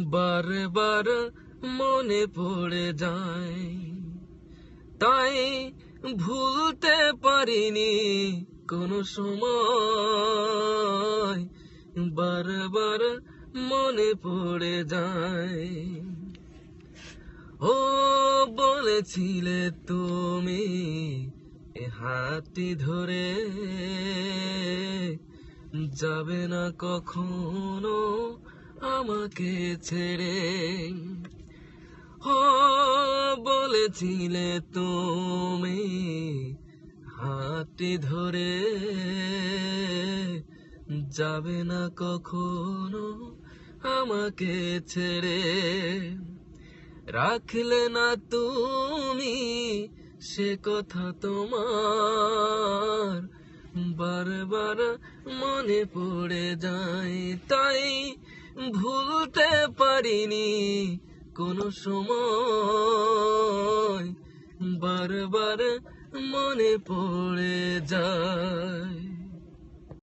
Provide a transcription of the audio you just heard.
বারে বার মনে পড়ে যায়, তাই ভুলতে পারিনি কোনো সময়। বারবার মনে পড়ে যায়। ও বলেছিলে তুমি এ হাতটি ধরে যাবে না কখনো আমাকে ছেড়ে। ও বলেছিলে তুমি হাতটি ধরে যাবে না কখনো আমাকে ছেড়ে। রাখলে না তুমি সে কথা তোমার, বারবার মনে পড়ে যায়, তাই ভুলতে পারিনি কোনো সময়। বারবার মনে পড়ে যায়।